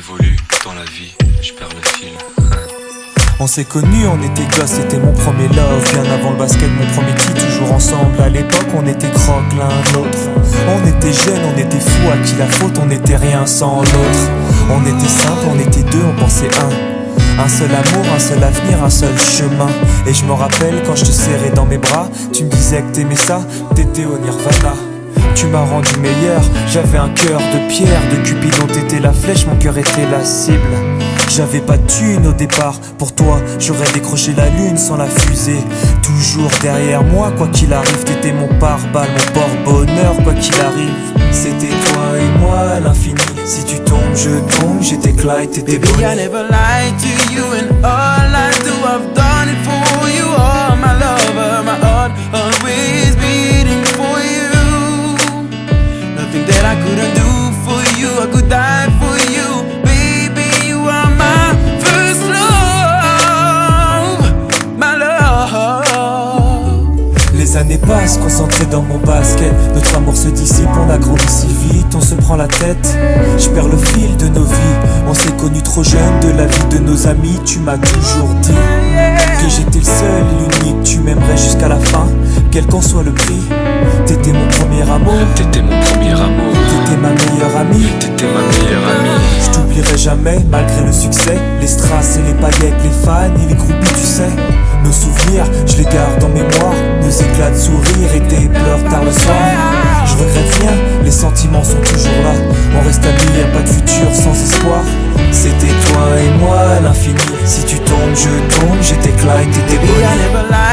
évolue dans la vie, je perds le fil. On s'est connus, on était gosses, c'était mon premier love. Bien avant le basket, mon premier titre, toujours ensemble. À l'époque, on était croque l'un l'autre. On était jeunes, on était fous, à qui la faute, on n'était rien sans l'autre. On était simple, on était deux, on pensait un seul amour, un seul avenir, un seul chemin. Et je me rappelle quand je te serrais dans mes bras, tu me disais que t'aimais ça, t'étais au nirvana. Tu m'as rendu meilleur, j'avais un cœur de pierre. De Cupidon t'étais la flèche, mon cœur était la cible. J'avais pas de thune au départ, pour toi j'aurais décroché la lune sans la fusée. Toujours derrière moi, quoi qu'il arrive, t'étais mon pare-balles, mon porte-bonheur, quoi qu'il arrive. C'était toi et moi à l'infini, si tu tombes je tombe, j'étais Clyde, t'étais Bonnie. Baby, I never lied to you, and all I do, I've done it for you. Oh, my lover, my heart always beating for you. Nothing that I couldn't do for you, I could die for you. Baby, you are my first love, my love. Les années passent, concentrées dans mon basket. Notre amour se dissipe, on a grandi si vite, on se prend la tête. Je perds le fil de nos vies, on s'est connus trop jeunes. De la vie de nos amis, tu m'as toujours dit que j'étais le seul et l'unique, tu m'aimerais jusqu'à la fin, quel qu'en soit le prix. T'étais mon premier amour, T'étais mon premier amour, t'étais ma meilleure amie. t'étais ma meilleure amie. Je t'oublierai jamais, malgré le succès. Les strass et les paillettes, les fans et les groupies, tu sais. Nos souvenirs, je les garde en mémoire. Nos éclats de sourire et tes pleurs tard le soir. Je regrette rien, les sentiments sont toujours là. On reste amis, y'a pas de futur sans espoir. C'était toi et moi à l'infini, si tu tombes je tombe, j'étais Clyde, t'étais Baby, I Bonnie. never lied